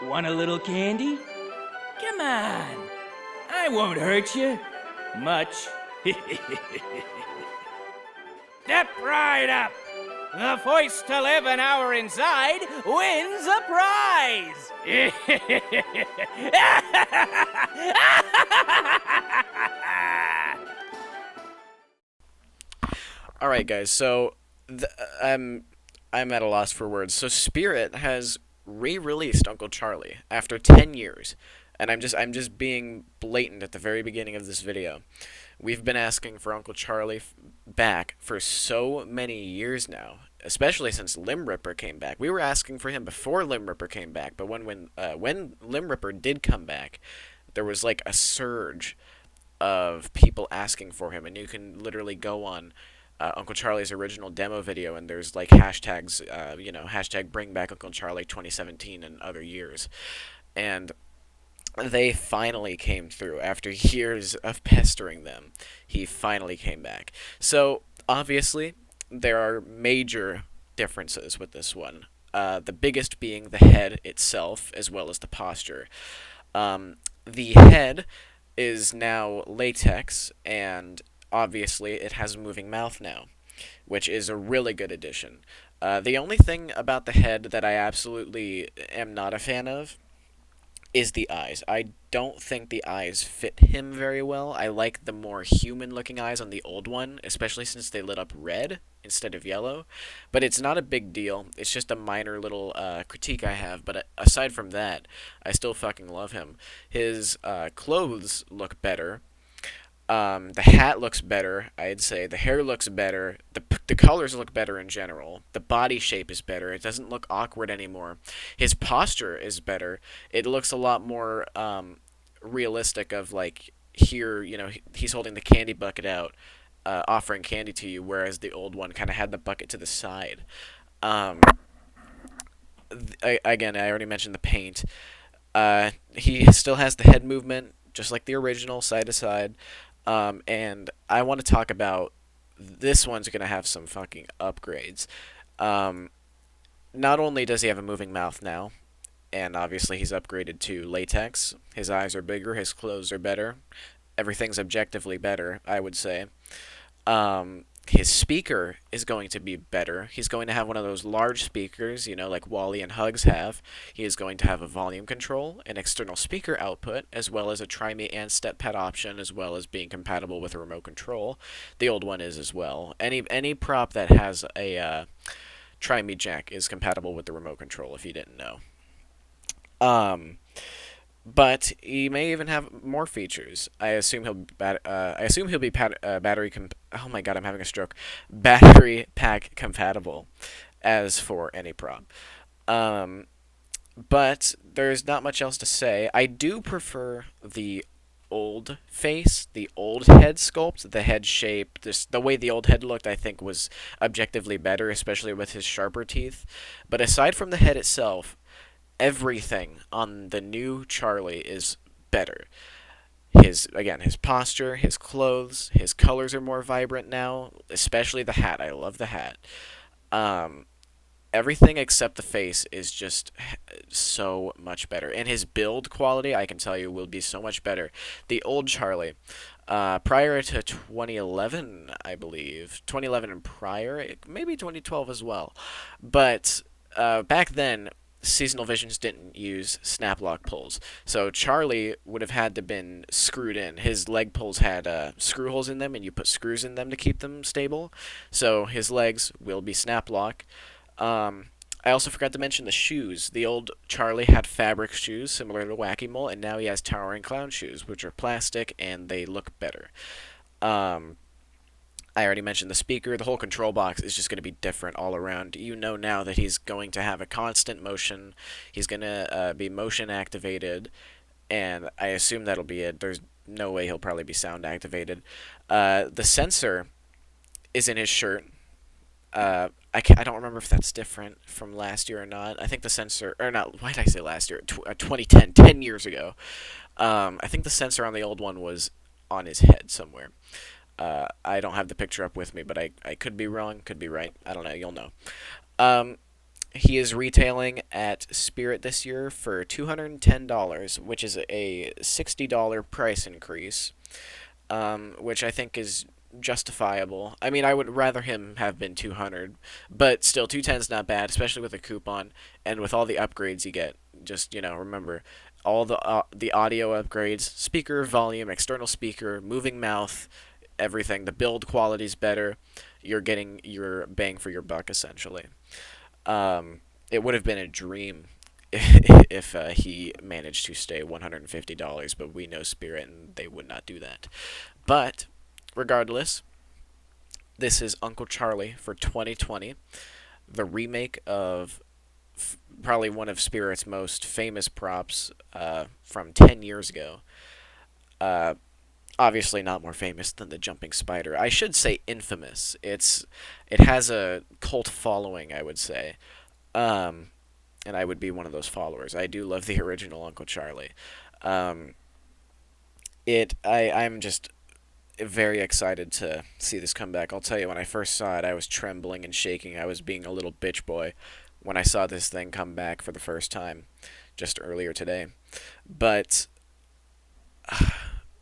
Want a little candy? Come on. I won't hurt you. Much. Step right up. The first to live an hour inside wins a prize. Alright, guys, so I'm at a loss for words. So Spirit has re-released Uncle Charlie after 10 years. And I'm just being blatant at the very beginning of this video. We've been asking for Uncle Charlie back for so many years now, especially since Limb Ripper came back. We were asking for him before Limb Ripper came back, but when Limb Ripper did come back, there was like a surge of people asking for him, and you can literally go on Uncle Charlie's original demo video, and there's like hashtags, hashtag Bring Back Uncle Charlie 2017 and other years, and they finally came through after years of pestering them. He finally came back. So obviously, there are major differences with this one. The biggest being the head itself, as well as the posture. The head is now latex, and obviously it has a moving mouth now, which is a really good addition. The only thing about the head that I absolutely am not a fan of is the eyes. I don't think the eyes fit him very well. I like the more human looking eyes on the old one, especially since they lit up red instead of yellow. But it's not a big deal. It's just a minor little critique I have. But aside from that, I still fucking love him. His clothes look better. The hat looks better, I'd say. The hair looks better. The colors look better in general. The body shape is better. It doesn't look awkward anymore. His posture is better. It looks a lot more realistic of like here, he's holding the candy bucket out, offering candy to you, whereas the old one kind of had the bucket to the side. Um, Again, I already mentioned the paint. He still has the head movement, just like the original, side to side. And I want to talk about this one's going to have some fucking upgrades. Um, Not only does he have a moving mouth now, and obviously he's upgraded to latex, his eyes are bigger, his clothes are better, everything's objectively better, I would say. His speaker is going to be better. He's going to have one of those large speakers, like Wally and Hugs have. He is going to have a volume control, an external speaker output, as well as a try-me and step-pad option, as well as being compatible with a remote control. The old one is as well. Any prop that has a try-me jack is compatible with the remote control, if you didn't know. But he may even have more features. I assume he'll be battery. Oh my god, I'm having a stroke. Battery pack compatible, as for any prop. Um, but there's not much else to say. I do prefer the old face, the old head sculpt, the head shape, the way the old head looked. I think was objectively better, especially with his sharper teeth. But aside from the head itself, everything on the new Charlie is better. His posture, his clothes, his colors are more vibrant now, especially the hat. I love the hat. Um, Everything except the face is just so much better, and his build quality, I can tell you, will be so much better. The old Charlie, prior to 2011, I believe, 2011 and prior, maybe 2012 as well, but back then seasonal visions didn't use snap lock pulls, so Charlie would have had to been screwed in. His leg pulls had screw holes in them, and you put screws in them to keep them stable. So his legs will be snap lock. Um, I also forgot to mention the shoes. The old Charlie had fabric shoes similar to Wacky Mole, and now he has Towering Clown shoes, which are plastic and they look better. Um, I already mentioned the speaker. The whole control box is just going to be different all around. You know now that he's going to have a constant motion. He's going to be motion activated, and I assume that'll be it. There's no way he'll probably be sound activated. The sensor is in his shirt. I don't remember if that's different from last year or not. I think the sensor, or not, why did I say last year? 2010, 10 years ago. I think the sensor on the old one was on his head somewhere. I don't have the picture up with me, but I could be wrong, could be right. I don't know. You'll know. Um, He is retailing at Spirit this year for $210, which is a $60 price increase, which I think is justifiable. I mean, I would rather him have been 200, but still 210 is not bad, especially with a coupon and with all the upgrades you get. Just, remember all the audio upgrades, speaker volume, external speaker, moving mouth, everything. The build quality is better. You're getting your bang for your buck essentially. It would have been a dream if he managed to stay $150, but we know Spirit and they would not do that. But regardless, this is Uncle Charlie for 2020, the remake of probably one of Spirit's most famous props from 10 years ago. Uh, Obviously not more famous than the jumping spider. I should say infamous. It has a cult following, I would say. Um, and I would be one of those followers. I do love the original Uncle Charlie. Um, I'm just very excited to see this come back. I'll tell you, when I first saw it, I was trembling and shaking. I was being a little bitch boy when I saw this thing come back for the first time just earlier today. But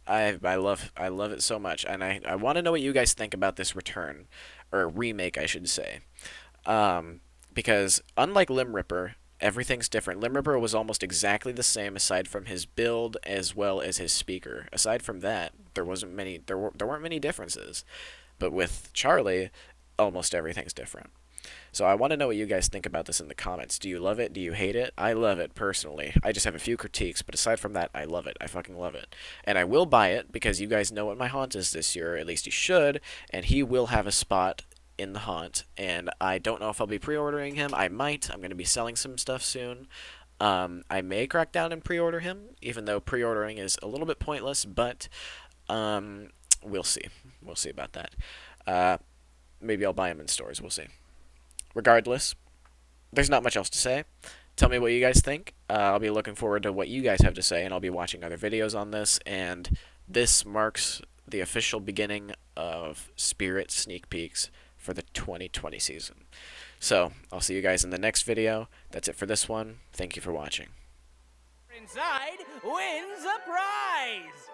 I love it so much, and I want to know what you guys think about this return, or remake, I should say. Because unlike Limb Ripper, everything's different. Limb Ripper was almost exactly the same, aside from his build as well as his speaker. Aside from that, there weren't many differences. But with Charlie, almost everything's different. So I want to know what you guys think about this in the comments. Do you love it? Do you hate it? I love it personally. I just have a few critiques, but aside from that, I love it. I fucking love it. And I will buy it because you guys know what my haunt is this year, at least you should, and he will have a spot in the haunt. And I don't know if I'll be pre-ordering him. I might. I'm going to be selling some stuff soon. I may crack down and pre-order him, even though pre-ordering is a little bit pointless, but we'll see. We'll see about that. Maybe I'll buy him in stores. We'll see. Regardless, there's not much else to say. Tell me what you guys think. I'll be looking forward to what you guys have to say, and I'll be watching other videos on this. And this marks the official beginning of Spirit sneak peeks for the 2020 season. So, I'll see you guys in the next video. That's it for this one. Thank you for watching. Inside wins a prize!